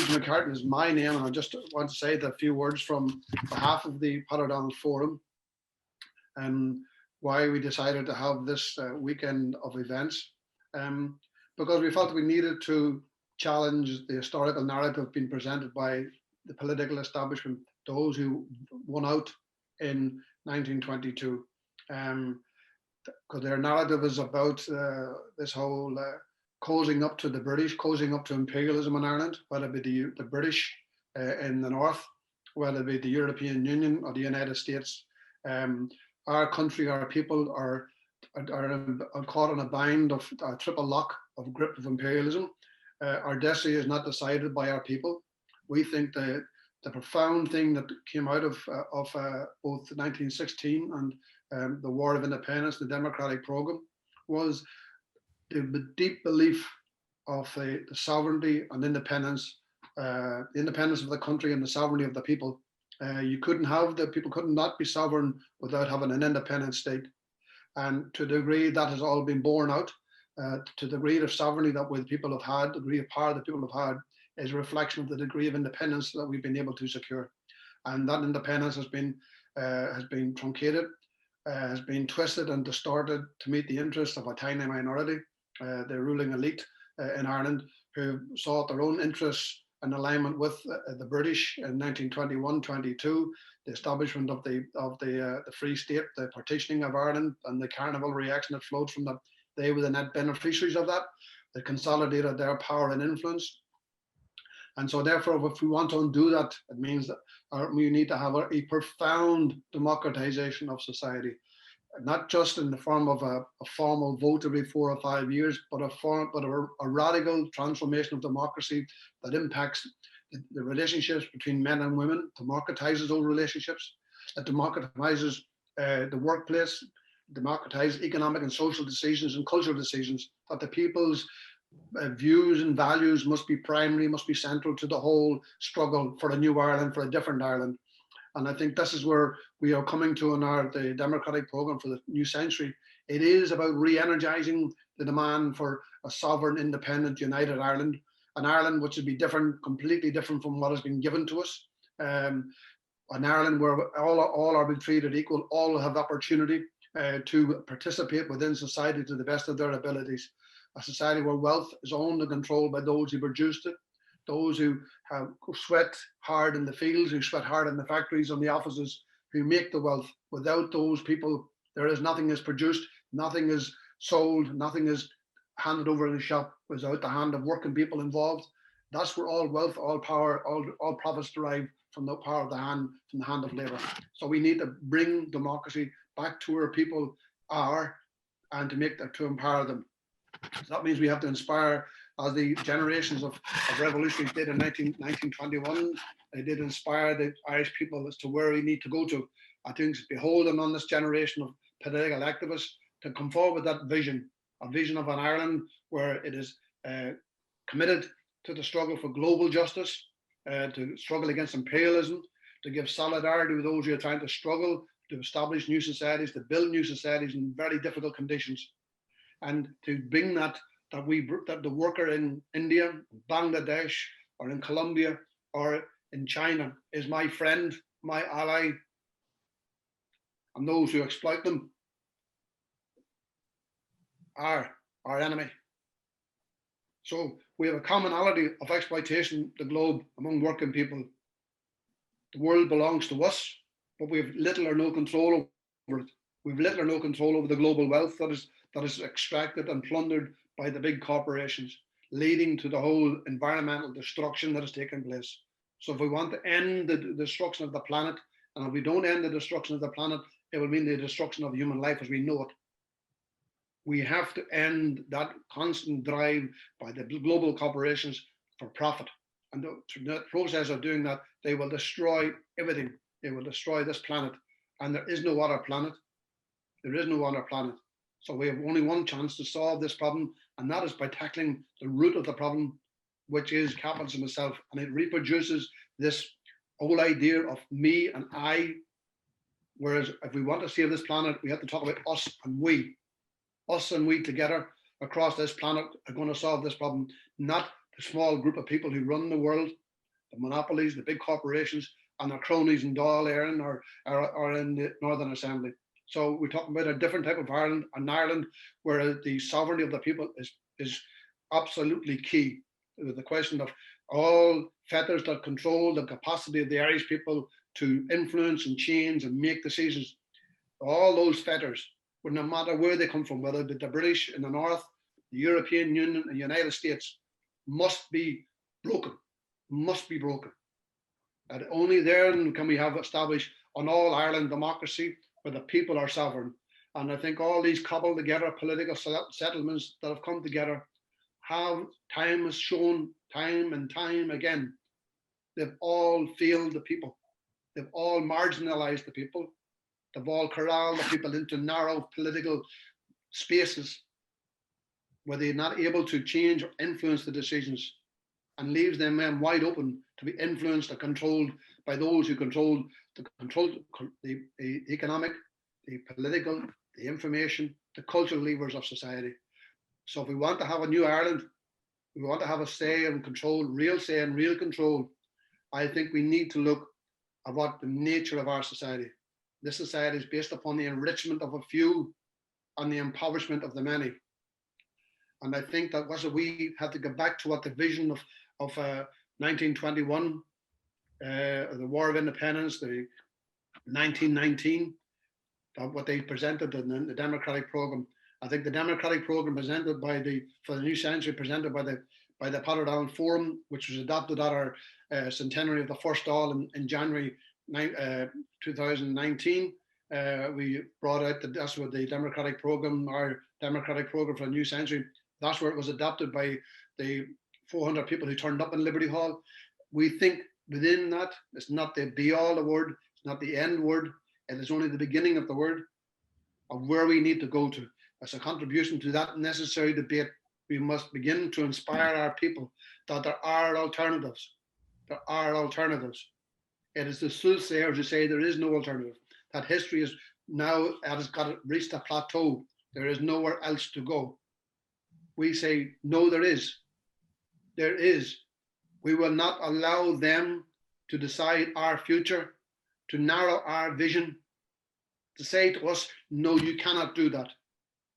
Eugene McCartan is my name, and I just want to say a few words from behalf of the Peadar Forum and why we decided to have this weekend of events. Because we felt we needed to challenge the historical narrative being presented by the political establishment, those who won out in 1922. Because their narrative is about this whole cozying up to the British, cozying up to imperialism in Ireland, whether it be the British in the north, whether it be the European Union or the United States. Our country, our people are caught in a bind of a triple lock of grip of imperialism. Our destiny is not decided by our people. We think the profound thing that came out of both 1916 and the War of Independence, the democratic program, was the deep belief of the sovereignty and independence, the independence of the country and the sovereignty of the people. People could not be sovereign without having an independent state. And to the degree that has all been borne out, to the degree of sovereignty that the people have had, the degree of power that people have had, is a reflection of the degree of independence that we've been able to secure. And that independence has been truncated, has been twisted and distorted to meet the interests of a tiny minority, the ruling elite in Ireland, who sought their own interests in alignment with the British in 1921-22, the establishment of the Free State, the partitioning of Ireland, and the carnival reaction that flowed from that. They were the net beneficiaries of that. They consolidated their power and influence. And so therefore, if we want to undo that, it means that we need to have a profound democratization of society, not just in the form of a formal vote every 4 or 5 years, but a radical transformation of democracy that impacts the relationships between men and women, democratizes those relationships, that democratizes the workplace, democratizes economic and social decisions and cultural decisions, that the people's views and values must be primary, must be central to the whole struggle for a new Ireland, for a different Ireland. And I think this is where we are coming to in the democratic program for the new century. It is about re-energizing the demand for a sovereign, independent, united Ireland, an Ireland which would be different, completely different from what has been given to us. An Ireland where all are being treated equal, all have opportunity to participate within society to the best of their abilities. A society where wealth is owned and controlled by those who produced it, those who sweat hard in the fields, who sweat hard in the factories and the offices, who make the wealth. Without those people, nothing is produced, nothing is sold, nothing is handed over in the shop without the hand of working people involved. That's where all wealth, all power, all profits derive from the power of the hand, from the hand of labor. So we need to bring democracy back to where people are and to empower them. So that means we have to inspire, as the generations of revolutionaries did in 1921, they did inspire the Irish people as to where we need to go to. I think it's beholden on this generation of political activists to come forward with that vision, a vision of an Ireland where it is committed to the struggle for global justice, to struggle against imperialism, to give solidarity with those who are trying to struggle to establish new societies, to build new societies in very difficult conditions, and to bring that the worker in India, Bangladesh, or in Colombia, or in China is my friend, my ally, and those who exploit them are our enemy. So we have a commonality of exploitation, the globe, among working people. The world belongs to us, but we have little or no control over it. We have little or no control over the global wealth that is extracted and plundered by the big corporations, leading to the whole environmental destruction that has taken place. So if we want to end the destruction of the planet, and if we don't end the destruction of the planet, it will mean the destruction of human life as we know it. We have to end that constant drive by the global corporations for profit. And through the process of doing that, they will destroy everything. They will destroy this planet. And there is no other planet. There is no other planet. So we have only one chance to solve this problem, and that is by tackling the root of the problem, which is capitalism itself. And it reproduces this whole idea of me and I, whereas if we want to save this planet, we have to talk about us and we. Us and we together across this planet are going to solve this problem, not the small group of people who run the world, the monopolies, the big corporations, and their cronies in Dáil Éireann or in the Northern Assembly. So we're talking about a different type of Ireland, an Ireland where the sovereignty of the people is absolutely key. The question of all fetters that control the capacity of the Irish people to influence and change and make decisions, all those fetters, no matter where they come from, whether the British in the north, the European Union, the United States, must be broken, must be broken. And only then can we have established an all Ireland democracy where the people are sovereign. And I think all these cobbled together political settlements that have come together time has shown time and time again, they've all failed the people. They've all marginalized the people. They've all corralled the people into narrow political spaces where they're not able to change or influence the decisions, and leaves them wide open to be influenced or controlled by those who control the economic, the political, the information, the cultural levers of society. So if we want to have a new Ireland, we want to have a say and control, real say and real control, I think we need to look at what the nature of our society. This society is based upon the enrichment of a few and the impoverishment of the many. And I think that we have to go back to what the vision of 1921, the War of Independence, the 1919, what they presented in the democratic program. I think the democratic program presented for the new century, presented by the Peadar Forum, which was adopted at our centenary of the first Dáil in January 2019. We brought out that's what the democratic program, our democratic program for the new century. That's where it was adopted by the 400 people who turned up in Liberty Hall. We think within that, it's not the be all the word, it's not the end word, it is only the beginning of the word of where we need to go to. As a contribution to that necessary debate, we must begin to inspire our people that there are alternatives. There are alternatives. It is the soothsayers who say there is no alternative, that history is now reached a plateau. There is nowhere else to go. We say, no, there is. There is. We will not allow them to decide our future, to narrow our vision, to say to us, no, you cannot do that.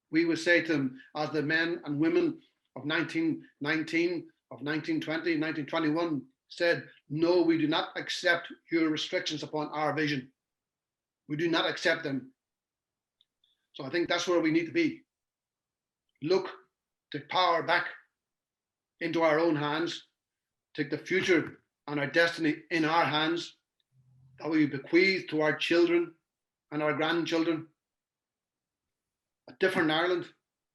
We would say to them, as the men and women of 1919, of 1920, 1921 said, no, we do not accept your restrictions upon our vision. We do not accept them. So I think that's where we need to be. Look, take power back into our own hands, take the future and our destiny in our hands, that we bequeath to our children and our grandchildren. A different Ireland,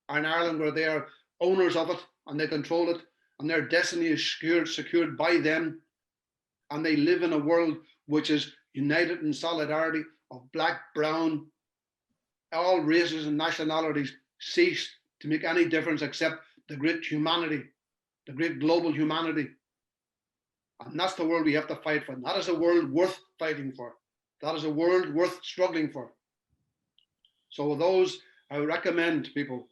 an Ireland where they are owners of it and they control it, and their destiny is secured by them, and they live in a world which is united in solidarity of black, brown, all races and nationalities cease to make any difference except the great humanity, the great global humanity. And that's the world we have to fight for. That is a world worth fighting for. That is a world worth struggling for. So with those, I would recommend people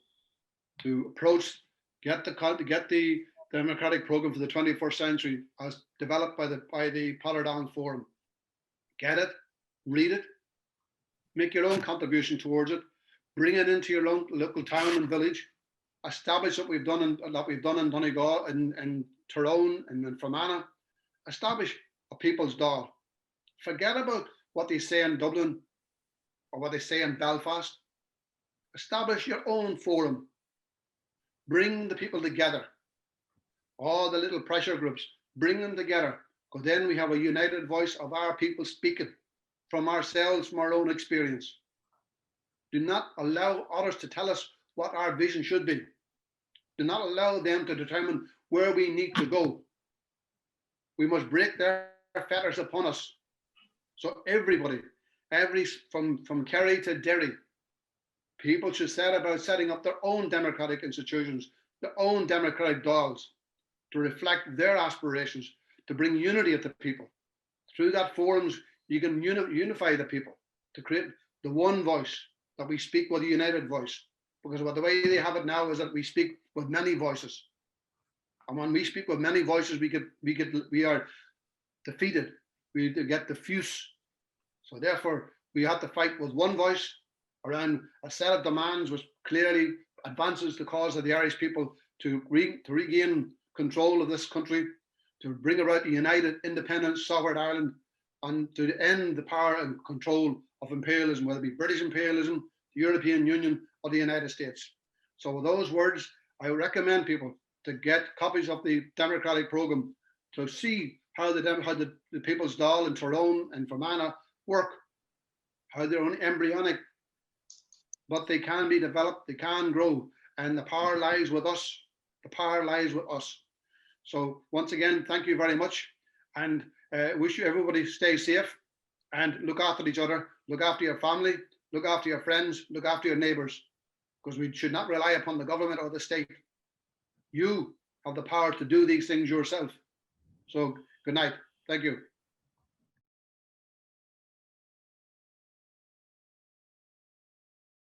to approach, get the democratic program for the 21st century as developed by the Peadar Forum. Get it, read it, make your own contribution towards it, bring it into your local town and village, establish what we've done in Donegal, in Tyrone, and in Fermanagh. Establish a people's Dáil. Forget about what they say in Dublin or what they say in Belfast. Establish your own forum. Bring the people together. All the little pressure groups, bring them together. Because then we have a united voice of our people speaking from ourselves, from our own experience. Do not allow others to tell us what our vision should be. Do not allow them to determine where we need to go. We must break their fetters upon us. So everybody, from Kerry to Derry, people should set about setting up their own democratic institutions, their own democratic Dáils, to reflect their aspirations, to bring unity of the people. Through that forums, you can unify the people, to create the one voice, that we speak with a united voice. Because the way they have it now is that we speak with many voices. And when we speak with many voices, we are defeated. We get diffuse. So therefore, we have to fight with one voice around a set of demands which clearly advances the cause of the Irish people to regain control of this country, to bring about a united, independent, sovereign Ireland, and to end the power and control of imperialism, whether it be British imperialism, the European Union, or the United States. So with those words, I recommend people to get copies of the democratic programme to see how the People's Dáil in Tyrone and Fermanagh work, how they're only embryonic, but they can be developed, they can grow, and the power lies with us. The power lies with us. So once again, thank you very much, and wish you everybody stay safe and look after each other, look after your family, look after your friends, look after your neighbours, because we should not rely upon the government or the state. You have the power to do these things yourself. So good night. Thank you.